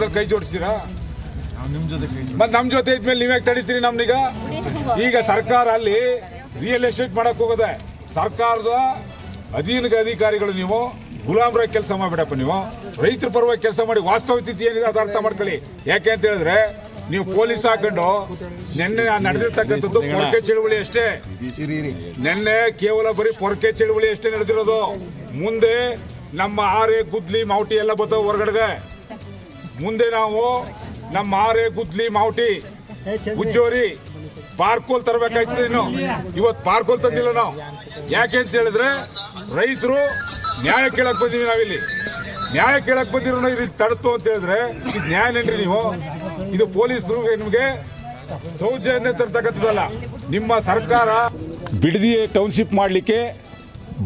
ಪಕ್ಕದಲ್ಲಿ ಕೈ ಜೋಡಿಸ್ತೀರಾ? ನಿಮ್ಮ ಜೊತೆ ಮತ್ತೆ ನಮ್ಮ ಜೊತೆ ಇದ್ಮೇಲೆ ನೀವೇ ತಡೀತೀರಿ ನಮ್ನೀಗ? ಈಗ ಸರ್ಕಾರ ಅಲ್ಲಿ ರಿಯಲ್ ಎಸ್ಟೇಟ್ ಮಾಡಕ್ ಹೋಗೋದೆ. ಸರ್ಕಾರದ ಅಧಿಕಾರಿಗಳು ನೀವು ಗುಲಾಮರಾಗಿ ಕೆಲಸ ಮಾಡಬೇಡಪ್ಪ. ನೀವು ರೈತರ ಪರವಾಗಿ ಕೆಲಸ ಮಾಡಿ ವಾಸ್ತವ ಸ್ಥಿತಿ ಏನಿದೆ ಅದು ಅರ್ಥ ಮಾಡ್ಕೊಳ್ಳಿ. ಯಾಕೆ ಅಂತ ಹೇಳಿದ್ರೆ ನೀವು ಪೊಲೀಸ್ ಹಾಕೊಂಡು ನಿನ್ನೆ ನಡೆದಿರ್ತಕ್ಕಂಥದ್ದು ಪೊರಕೆ ಚಳುವಳಿ ಅಷ್ಟೇ. ನಿನ್ನೆ ಕೇವಲ ಬರೀ ಪೊರಕೆ ಚಳುವಳಿ ಅಷ್ಟೇ ನಡೆದಿರೋದು. ಮುಂದೆ ನಮ್ಮ ಆರೆ ಗುದ್ಲಿ ಮಾವಟಿ ಎಲ್ಲ ಬರ್ತಾವ ಹೊರಗಡೆಗೆ. ಮುಂದೆ ನಾವು ನಮ್ಮ ಆರೆ ಗುದ್ಲಿ ಮಾವಟಿ ಉಜ್ಜೋರಿ ಪಾರ್ಕೋಲ್ ತರಬೇಕಾಯ್ತದೆ. ಇನ್ನು ಇವತ್ತು ಪಾರ್ಕೋಲ್ ತಂದಿಲ್ಲ ನಾವು. ಯಾಕೆ ಅಂತ ಹೇಳಿದ್ರೆ ರೈತರು ನ್ಯಾಯ ಕೇಳಕ್ ಬಂದೀವಿ. ನಾವಿಲ್ಲಿ ನ್ಯಾಯ ಕೇಳಕ್ ಬಂದಿರೋ ಇದು ತಡತು ಅಂತ ಹೇಳಿದ್ರೆ ಇದು ನ್ಯಾಯನೇನ್ರಿ? ನೀವು ಇದು ಪೊಲೀಸರು ನಿಮಗೆ ಸೌಜನ್ಯ ತರ್ತಕ್ಕಂಥದ್ದಲ್ಲ. ನಿಮ್ಮ ಸರ್ಕಾರ ಬಿಡದಿ ಟೌನ್ಶಿಪ್ ಮಾಡಲಿಕ್ಕೆ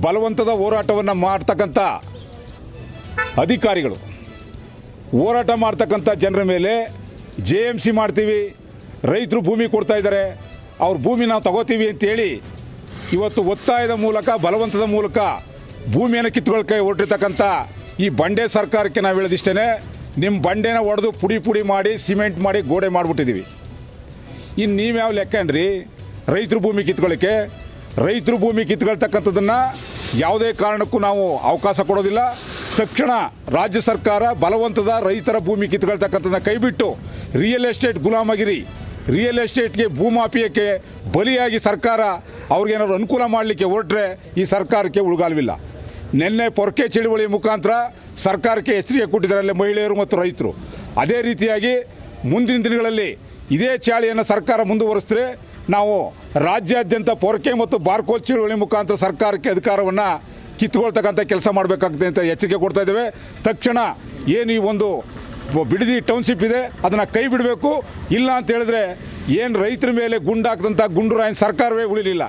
ಬಲವಂತದ ಹೋರಾಟವನ್ನು ಮಾಡ್ತಕ್ಕಂಥ ಅಧಿಕಾರಿಗಳು, ಹೋರಾಟ ಮಾಡ್ತಕ್ಕಂಥ ಜನರ ಮೇಲೆ JMC ಮಾಡ್ತೀವಿ, ರೈತರು ಭೂಮಿ ಕೊಡ್ತಾ ಇದ್ದಾರೆ, ಅವ್ರ ಭೂಮಿ ನಾವು ತಗೋತೀವಿ ಅಂತೇಳಿ ಇವತ್ತು ಒತ್ತಾಯದ ಮೂಲಕ ಬಲವಂತದ ಮೂಲಕ ಭೂಮಿಯನ್ನು ಕಿತ್ಕೊಳ್ಕೆ ಹೊರಟಿರ್ತಕ್ಕಂಥ ಈ ಬಂಡೆ ಸರ್ಕಾರಕ್ಕೆ ನಾವು ಹೇಳೋದಿಷ್ಟೇ, ನಿಮ್ಮ ಬಂಡೆನ ಒಡೆದು ಪುಡಿ ಮಾಡಿ ಸಿಮೆಂಟ್ ಮಾಡಿ ಗೋಡೆ ಮಾಡಿಬಿಟ್ಟಿದ್ದೀವಿ. ಇನ್ನು ನೀವ್ಯಾವ ಲೆಕ್ಕನ್ರಿ ರೈತರು ಭೂಮಿ ಕಿತ್ಕೊಳ್ಳೋಕ್ಕೆ? ರೈತರು ಭೂಮಿ ಕಿತ್ಕೊಳ್ತಕ್ಕಂಥದ್ದನ್ನು ಯಾವುದೇ ಕಾರಣಕ್ಕೂ ನಾವು ಅವಕಾಶ ಕೊಡೋದಿಲ್ಲ. ತಕ್ಷಣ ರಾಜ್ಯ ಸರ್ಕಾರ ಬಲವಂತದ ರೈತರ ಭೂಮಿ ಕಿತ್ಕೊಳ್ತಕ್ಕಂಥದ್ದನ್ನ ಕೈಬಿಟ್ಟು ರಿಯಲ್ ಎಸ್ಟೇಟ್ ಗುಲಾಮಗಿರಿ, ರಿಯಲ್ ಎಸ್ಟೇಟ್ಗೆ ಭೂಮಾಫಿಯಕ್ಕೆ ಬಲಿಯಾಗಿ ಸರ್ಕಾರ ಅವ್ರಿಗೇನಾದ್ರು ಅನುಕೂಲ ಮಾಡಲಿಕ್ಕೆ ಹೊರಟ್ರೆ ಈ ಸರ್ಕಾರಕ್ಕೆ ಉಳುಗಾಲವಿಲ್ಲ. ನಿನ್ನೆ ಪೊರಕೆ ಚಳುವಳಿ ಮುಖಾಂತರ ಸರ್ಕಾರಕ್ಕೆ ಎಚ್ಚರಿಕೆ ಕೊಟ್ಟಿದ್ದಾರೆ ಮಹಿಳೆಯರು ಮತ್ತು ರೈತರು. ಅದೇ ರೀತಿಯಾಗಿ ಮುಂದಿನ ದಿನಗಳಲ್ಲಿ ಇದೇ ಚಾಳಿಯನ್ನು ಸರ್ಕಾರ ಮುಂದುವರಿಸಿದ್ರೆ ನಾವು ರಾಜ್ಯಾದ್ಯಂತ ಪೊರಕೆ ಮತ್ತು ಬಾರ್ಕೋಲ್ ಚಳುವಳಿ ಮುಖಾಂತರ ಸರ್ಕಾರಕ್ಕೆ ಅಧಿಕಾರವನ್ನು ಕಿತ್ಕೊಳ್ತಕ್ಕಂಥ ಕೆಲಸ ಮಾಡಬೇಕಾಗುತ್ತೆ ಅಂತ ಎಚ್ಚರಿಕೆ ಕೊಡ್ತಾ ಇದ್ದೇವೆ. ತಕ್ಷಣ ಏನು ಈ ಒಂದು ಬಿಡದಿ ಟೌನ್ಶಿಪ್ ಇದೆ ಅದನ್ನು ಕೈ ಬಿಡಬೇಕು. ಇಲ್ಲ ಅಂತ ಹೇಳಿದ್ರೆ ಏನು ರೈತರ ಮೇಲೆ ಗುಂಡಾಕ್ದಂಥ ಗುಂಡುರಾಯನ ಸರ್ಕಾರವೇ ಉಳಿಲಿಲ್ಲ.